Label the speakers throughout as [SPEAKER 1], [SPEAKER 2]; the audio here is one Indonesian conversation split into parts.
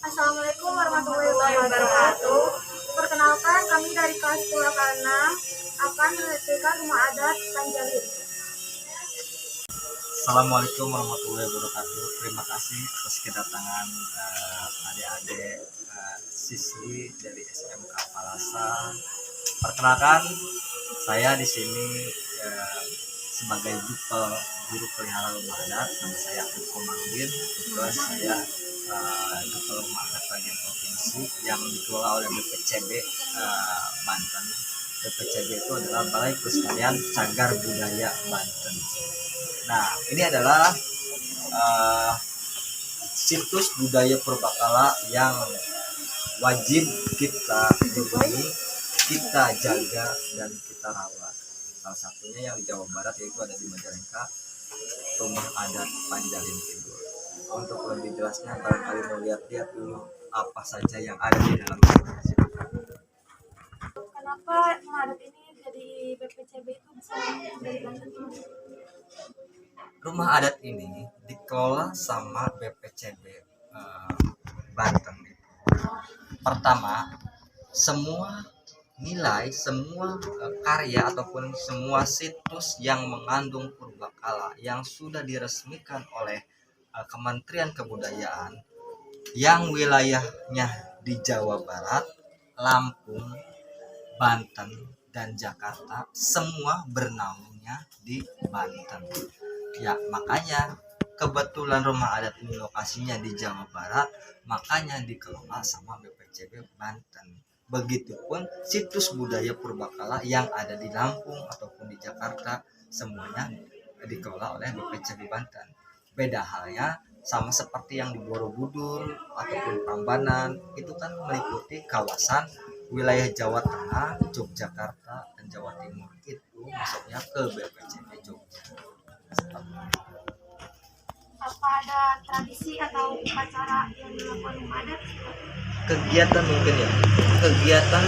[SPEAKER 1] Assalamualaikum warahmatullahi wabarakatuh. Perkenalkan, kami dari kelas 10 K6 akan melanjutkan rumah adat Panjalin.
[SPEAKER 2] Assalamualaikum warahmatullahi wabarakatuh. Terima kasih atas kedatangan adik-adik siswi dari SMK Palasa. Perkenalkan, saya di sini sebagai guru pelihara rumah adat. Nama saya Akif Komarudin. Kebetulan saya Duta Rumah Adat bagian provinsi yang dikelola oleh BPCB Banten. BPCB itu adalah Balai Pelestarian Cagar Budaya Banten. Nah, ini adalah situs budaya purbakala yang wajib kita lindungi, kita jaga, dan kita rawat. Salah satunya yang di Jawa Barat yaitu ada di Majalengka, Rumah Adat Panjalin Kidul. Untuk lebih jelasnya, barangkali mau lihat-lihat dulu apa saja yang ada di dalam situs.
[SPEAKER 1] Kenapa rumah adat ini jadi BPCB itu bisa dari Banten?
[SPEAKER 2] Rumah adat ini dikelola sama BPCB Banten. Pertama, semua nilai, semua karya ataupun semua situs yang mengandung purbakala yang sudah diresmikan oleh Kementerian Kebudayaan yang wilayahnya di Jawa Barat, Lampung, Banten, dan Jakarta, semua bernaungnya di Banten. Ya, makanya kebetulan rumah adat ini lokasinya di Jawa Barat, makanya dikelola sama BPCB Banten. Begitupun situs budaya purbakala yang ada di Lampung ataupun di Jakarta, semuanya dikelola oleh BPCB Banten. Beda halnya sama seperti yang di Borobudur ataupun Prambanan, itu kan meliputi kawasan wilayah Jawa Tengah, Yogyakarta, dan Jawa Timur. Itu masuknya ke BPCB Jogja.
[SPEAKER 1] Apa ada tradisi atau upacara yang dilakukan rumah adat?
[SPEAKER 2] Kegiatan mungkin ya, kegiatan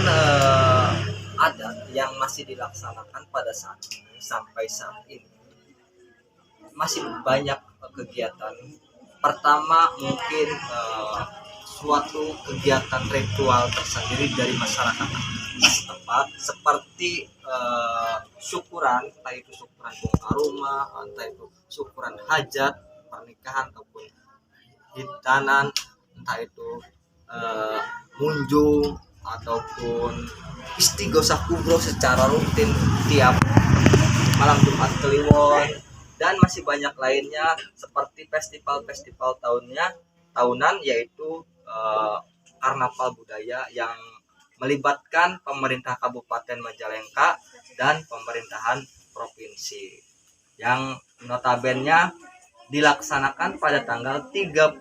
[SPEAKER 2] adat yang masih dilaksanakan pada saat ini sampai saat ini masih banyak kegiatan. Pertama mungkin suatu kegiatan ritual tersendiri dari masyarakat setempat, seperti syukuran, entah itu syukuran bongkar rumah, entah itu syukuran hajat, pernikahan ataupun hitanan, entah itu munjung ataupun istighosah kubro secara rutin tiap malam Jumat Kliwon, dan masih banyak lainnya seperti festival-festival tahunan, yaitu karnaval budaya yang melibatkan pemerintah Kabupaten Majalengka dan pemerintahan provinsi, yang notabene dilaksanakan pada tanggal 31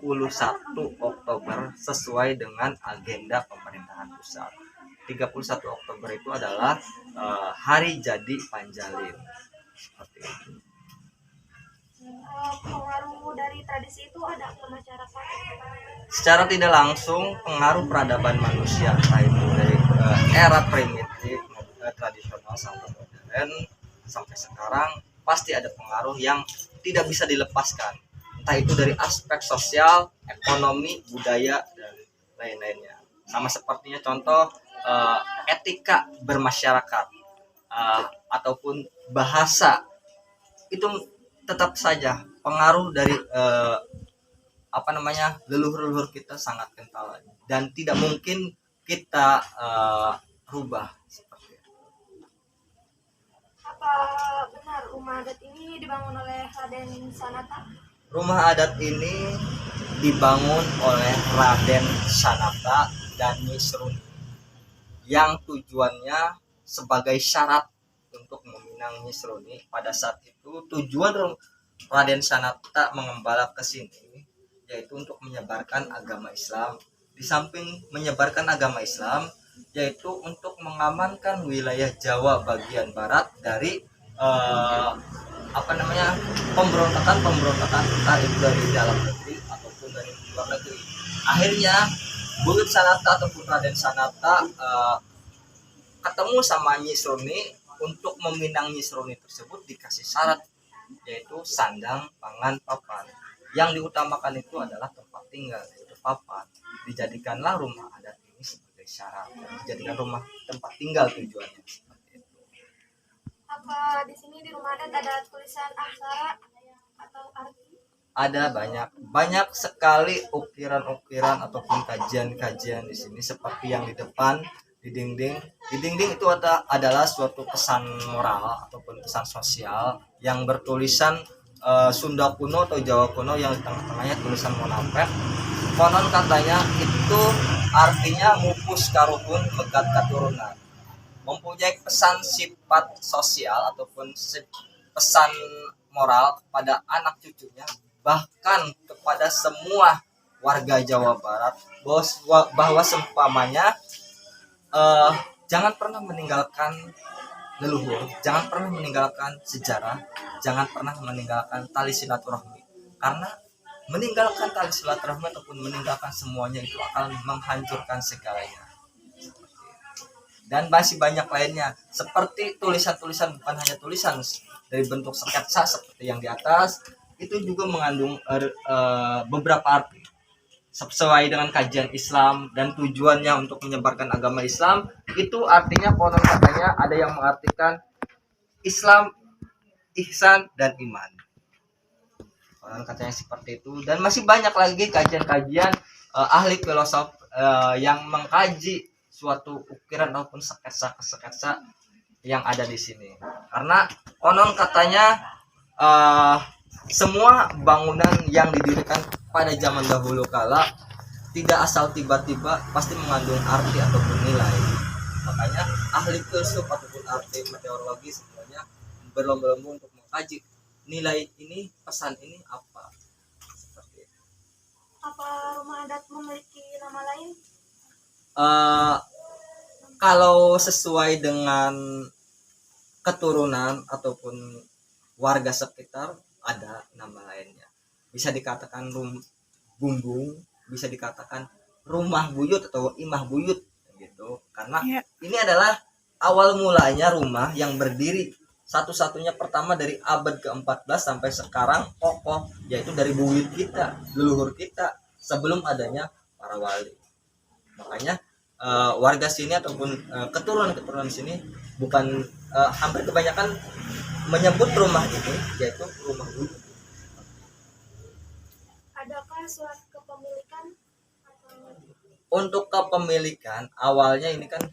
[SPEAKER 2] Oktober sesuai dengan agenda pemerintahan pusat. 31 Oktober itu adalah hari jadi Panjalin. Seperti itu.
[SPEAKER 1] Pengaruh dari tradisi itu ada ke masyarakat?
[SPEAKER 2] Secara tidak langsung pengaruh peradaban manusia, entah itu dari era primitif, tradisional sampai modern sampai sekarang, pasti ada pengaruh yang tidak bisa dilepaskan, entah itu dari aspek sosial, ekonomi, budaya, dan lain-lainnya. Sama sepertinya contoh etika bermasyarakat ataupun bahasa, itu tetap saja pengaruh dari leluhur-leluhur kita sangat kental dan tidak mungkin kita rubah seperti itu.
[SPEAKER 1] Apa benar rumah adat ini dibangun oleh Raden Sanata?
[SPEAKER 2] Rumah adat ini dibangun oleh Raden Sanata dan Nyi Sruni, yang tujuannya sebagai syarat untuk meminang Nyi Sruni. Pada saat itu tujuan Raden Sanata mengembala ke sini yaitu untuk menyebarkan agama Islam. Di samping menyebarkan agama Islam, yaitu untuk mengamankan wilayah Jawa bagian barat dari pemberontakan entah itu dari dalam negeri ataupun dari luar negeri. Akhirnya Buyut Sanata ataupun Raden Sanata ketemu sama Nyi Sruni untuk meminang Nyi Seruni tersebut dikasih syarat, yaitu sandang, pangan, papan. Yang diutamakan itu adalah tempat tinggal, yaitu papan. Dijadikanlah rumah adat ini sebagai syarat, dijadikan rumah tempat tinggal tujuannya.
[SPEAKER 1] Apa di sini di rumah adat ada tulisan aksara atau arti?
[SPEAKER 2] Ada banyak sekali ukiran-ukiran ataupun kajian-kajian di sini, seperti yang di depan di dinding. Di dinding itu adalah suatu pesan moral ataupun pesan sosial yang bertulisan Sunda kuno atau Jawa kuno, yang di tengah-tengahnya tulisan Monapek. Konon katanya itu artinya mupus karuhun megat katurunan, mempunyai pesan sifat sosial ataupun pesan moral kepada anak cucunya, bahkan kepada semua warga Jawa Barat, bahwa seumpamanya jangan pernah meninggalkan leluhur, jangan pernah meninggalkan sejarah, jangan pernah meninggalkan tali silaturahmi, karena meninggalkan tali silaturahmi ataupun meninggalkan semuanya itu akan menghancurkan segalanya. Dan masih banyak lainnya, seperti tulisan-tulisan, bukan hanya tulisan dari bentuk sketsa seperti yang di atas, itu juga mengandung beberapa arti sesuai dengan kajian Islam dan tujuannya untuk menyebarkan agama Islam. Itu artinya konon katanya ada yang mengartikan Islam, ihsan, dan iman. Konon katanya seperti itu. Dan masih banyak lagi kajian-kajian ahli filosof yang mengkaji suatu ukiran ataupun sketsa yang ada di sini. Karena konon katanya semua bangunan yang didirikan pada zaman dahulu kala tidak asal tiba-tiba, pasti mengandung arti ataupun nilai. Makanya ahli filsuf ataupun arti meteorologi sebenarnya berlomba-lomba untuk mengkaji nilai ini, pesan ini apa. Seperti itu.
[SPEAKER 1] Apa rumah adat memiliki nama lain?
[SPEAKER 2] Kalau sesuai dengan keturunan ataupun warga sekitar, ada nama lainnya. Bisa dikatakan bumbung, bisa dikatakan rumah buyut atau imah buyut gitu. Karena ini adalah awal mulanya rumah yang berdiri satu-satunya pertama dari abad ke-14 sampai sekarang kokoh, yaitu dari buyut kita, leluhur kita, sebelum adanya para wali. Makanya warga sini ataupun keturunan sini bukan hampir kebanyakan menyebut rumah ini yaitu rumah buyut.
[SPEAKER 1] Adakah surat kepemilikan?
[SPEAKER 2] Untuk kepemilikan awalnya ini kan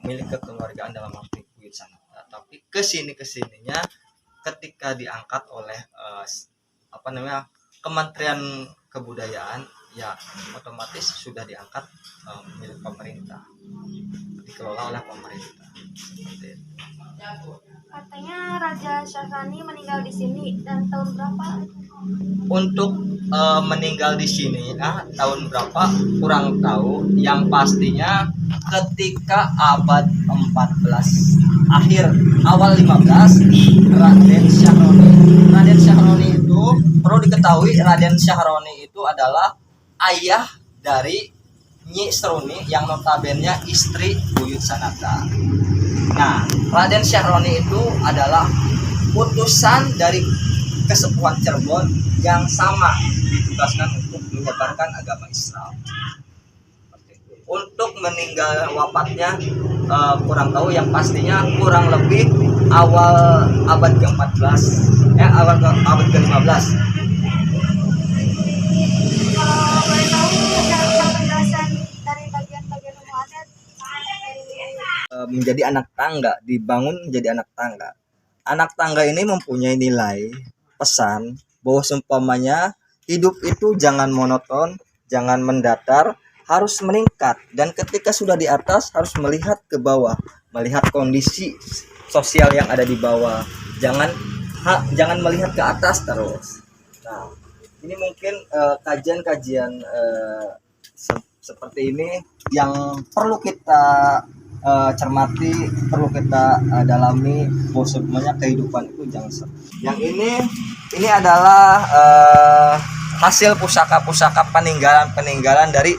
[SPEAKER 2] milik kekeluargaan dalam arti buyut Sanata, tapi kesininya ketika diangkat oleh Kementerian Kebudayaan, ya otomatis sudah diangkat milik pemerintah, dikelola oleh pemerintah. Seperti itu.
[SPEAKER 1] Katanya Raja Syahrani meninggal di sini, dan tahun berapa?
[SPEAKER 2] Untuk meninggal di sini tahun berapa kurang tahu, yang pastinya ketika abad 14 akhir awal 15 Raden Syahroni itu perlu diketahui, Raden Syahroni itu adalah ayah dari Nyi Seruni yang notabene istri Buyut Sanata. Nah, Raden Syahroni itu adalah utusan dari Kesepuhan Cirebon yang sama ditugaskan untuk menyebarkan agama Islam. Untuk meninggal wafatnya kurang tahu, yang pastinya kurang lebih awal abad ke-14 awal abad ke-15.
[SPEAKER 1] Kalau boleh tahu penjelasan dari bagian-bagian rumah adat
[SPEAKER 2] menjadi anak tangga, dibangun menjadi anak tangga. Anak tangga ini mempunyai nilai pesan bahwa seumpamanya hidup itu jangan monoton, jangan mendatar, harus meningkat, dan ketika sudah di atas harus melihat ke bawah, melihat kondisi sosial yang ada di bawah, jangan melihat ke atas terus. Nah, ini mungkin kajian-kajian seperti ini yang perlu kita cermati, perlu kita dalami, bahwa sebenarnya kehidupan itu jangan sedih. Yang ini adalah hasil pusaka-pusaka peninggalan dari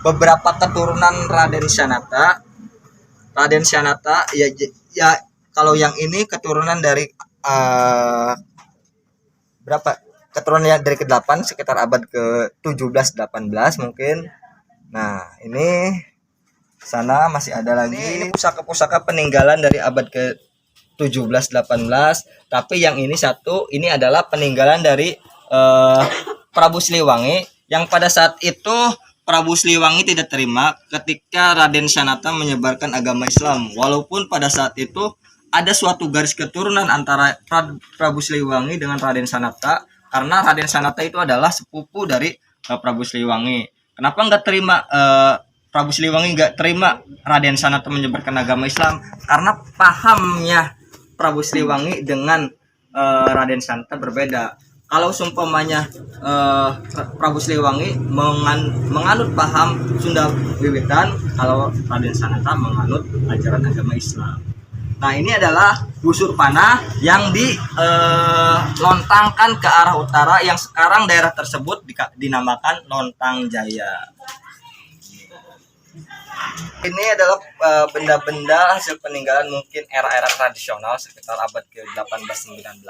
[SPEAKER 2] beberapa keturunan Raden Syanata. Raden Syanata ya kalau yang ini keturunan dari berapa? Keturunan dari ke-8 sekitar abad ke-17 18 mungkin. Nah, ini sana masih ada lagi. Ini pusaka-pusaka peninggalan dari abad ke-17 18, tapi yang ini satu ini adalah peninggalan dari Prabu Siliwangi yang pada saat itu Prabu Siliwangi tidak terima ketika Raden Sanata menyebarkan agama Islam. Walaupun pada saat itu ada suatu garis keturunan antara Prabu Siliwangi dengan Raden Sanata, karena Raden Sanata itu adalah sepupu dari Prabu Siliwangi. Kenapa nggak terima Prabu Siliwangi nggak terima Raden Sanata menyebarkan agama Islam? Karena pahamnya Prabu Siliwangi dengan Raden Sanata berbeda. Kalau seumpamanya Prabu Siliwangi menganut paham Sunda Wiwitan, kalau Raden Sanata menganut ajaran agama Islam. Nah, ini adalah busur panah yang dilontangkan ke arah utara, yang sekarang daerah tersebut dinamakan Lontang Jaya. Ini adalah benda-benda hasil peninggalan mungkin era-era tradisional sekitar abad ke-18-19.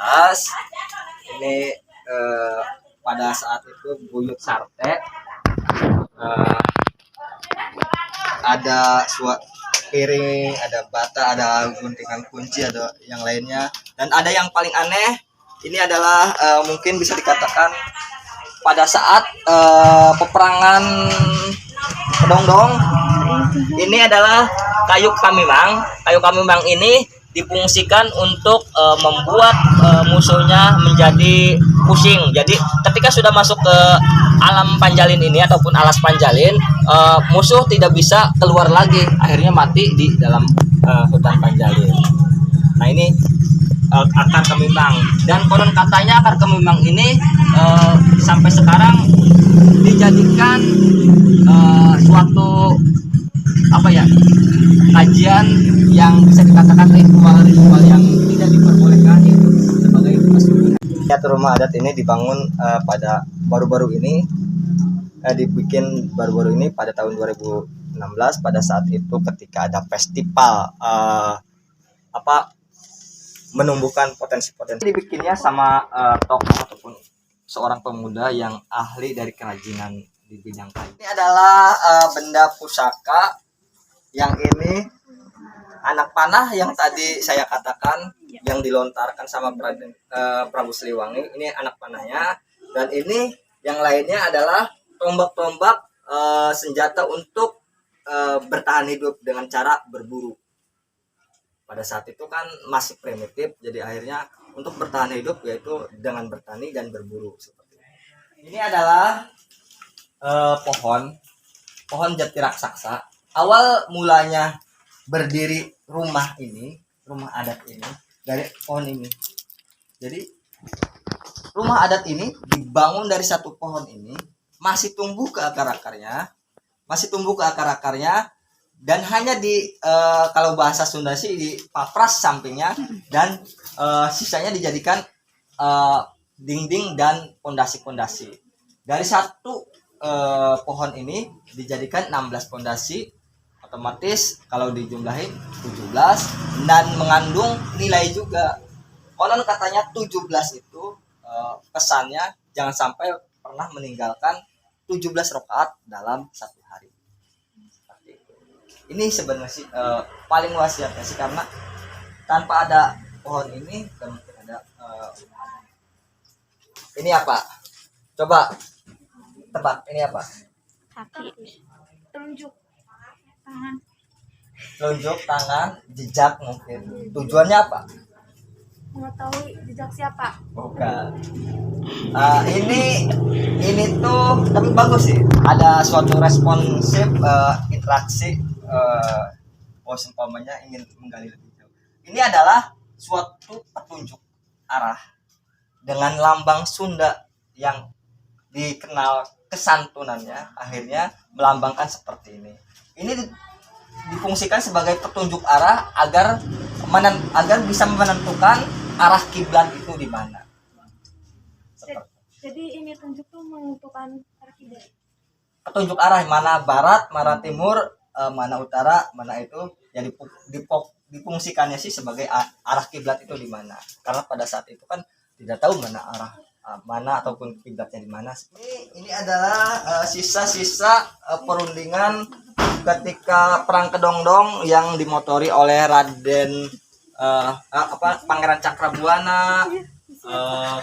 [SPEAKER 2] Ini pada saat itu buyut sarte, ada piring, ada bata, ada guntingan kunci, ada yang lainnya. Dan ada yang paling aneh, ini adalah mungkin bisa dikatakan pada saat peperangan Kedongdong. Ini adalah kayu kamimang. Kayu kamimang ini difungsikan untuk membuat musuhnya menjadi pusing. Jadi ketika sudah masuk ke alam Panjalin ini ataupun alas Panjalin, musuh tidak bisa keluar lagi, akhirnya mati di dalam hutan Panjalin. Nah, ini akar kemimang, dan konon katanya akar kemimang ini sampai sekarang dijadikan suatu kajian yang bisa dikatakan ritual-ritual yang tidak diperbolehkan itu sebagai kesucian. Rumah adat ini dibangun pada baru-baru ini, dibikin baru-baru ini pada tahun 2016, pada saat itu ketika ada festival menumbuhkan potensi-potensi. Dibikinnya sama tokoh ataupun seorang pemuda yang ahli dari kerajinan di bidang kayu. Ini adalah benda pusaka, yang ini anak panah yang tadi saya katakan yang dilontarkan sama Prabu Siliwangi. Ini anak panahnya, dan ini yang lainnya adalah tombak-tombak senjata untuk bertahan hidup dengan cara berburu. Pada saat itu kan masih primitif, jadi akhirnya untuk bertahan hidup yaitu dengan bertani dan berburu. Ini adalah pohon jati raksasa. Awal mulanya berdiri rumah adat ini dari pohon ini. Jadi rumah adat ini dibangun dari satu pohon ini, masih tumbuh ke akar-akarnya, dan hanya di kalau bahasa Sunda sih di papras sampingnya, dan sisanya dijadikan dinding dan pondasi-pondasi. Dari satu pohon ini dijadikan 16 pondasi, otomatis kalau dijumlahin 17, dan mengandung nilai juga. Konon katanya 17 itu pesannya jangan sampai pernah meninggalkan 17 rakaat dalam satu hari. Seperti itu. Ini sebenarnya sih paling wasiatnya sih, karena tanpa ada pohon ini gak mungkin ada ini apa? Coba tebak, ini apa?
[SPEAKER 1] Kaki. Telunjuk tangan.
[SPEAKER 2] Telunjuk tangan, jejak mungkin. Tujuannya apa?
[SPEAKER 1] Mengetahui jejak siapa?
[SPEAKER 2] Bukan. Ini tuh tapi bagus sih. Ada suatu responsif interaksi. Seumpamanya ingin menggali lebih jauh. Ini adalah suatu petunjuk arah dengan lambang Sunda yang dikenal kesantunannya, akhirnya melambangkan seperti ini. Ini difungsikan sebagai petunjuk arah agar bisa menentukan arah kiblat itu di mana.
[SPEAKER 1] Jadi ini tunjuk tuh menentukan arah kiblat.
[SPEAKER 2] Petunjuk arah mana barat, mana timur, mana utara, mana itu yang difungsikannya sih sebagai arah kiblat itu di mana, karena pada saat itu kan tidak tahu mana arah mana ataupun kiblatnya di mana. Ini adalah sisa-sisa perundingan ketika perang Kedongdong yang dimotori oleh Raden Pangeran Cakrabuana,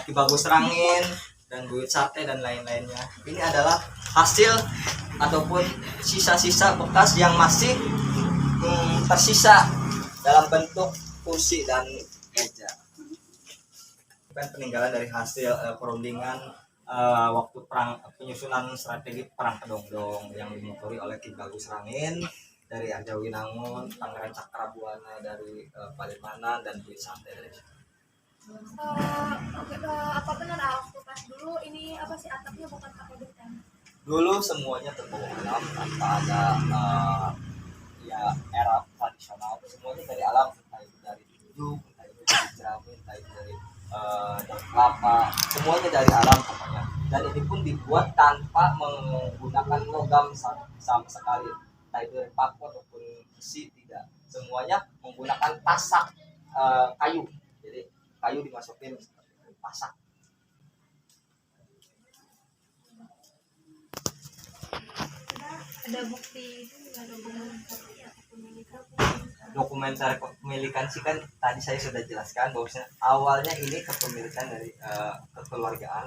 [SPEAKER 2] Ki Bagus Rangin, dan Buyut Sate dan lain-lainnya. Ini adalah hasil ataupun sisa-sisa bekas yang masih tersisa dalam bentuk kursi dan meja. Bukan peninggalan dari hasil perundingan waktu perang penyusunan strategi perang Kedongdong yang dimotori oleh Ki Bagus Rangin dari Arjawinangun, Pangeran Cakrabuana dari Palimanan, dan Buyut Sate dari
[SPEAKER 1] apa benar waktu pas dulu ini apa sih atapnya bukan pakai beton?
[SPEAKER 2] Dulu semuanya terbawa alam tanpa ada ya era tradisional, semuanya dari alam, entah itu dari tujuh, entah itu dari jerami, entah itu dari daun kelapa, semuanya dari alam pokoknya. Dan ini pun dibuat tanpa menggunakan logam sama sekali, entah itu dari paku ataupun besi, tidak, semuanya menggunakan tasak kayu. Jadi kayu dimasukin pasak.
[SPEAKER 1] Ada bukti itu nggak,
[SPEAKER 2] Dokumenter kepemilikan sih kan tadi saya sudah jelaskan bahwasanya awalnya ini kepemilikan dari kekeluargaan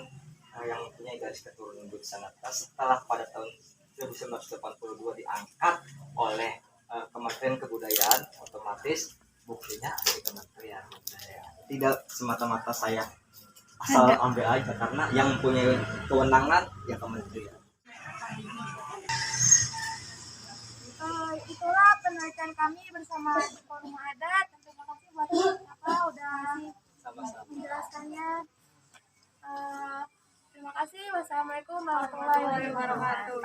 [SPEAKER 2] yang mempunyai garis keturunan Buyut Sangatta. Setelah pada tahun 1982 diangkat oleh Kementerian Kebudayaan, otomatis buktinya ada di Kementerian Kebudayaan. Tidak semata-mata saya asal ambil aja, karena yang mempunyai kewenangan ya kementerian.
[SPEAKER 1] Itulah penelitian kami bersama Forum Adat. Terima kasih buat Bapak udah menjelaskannya. Terima kasih. Wassalamualaikum warahmatullahi wabarakatuh.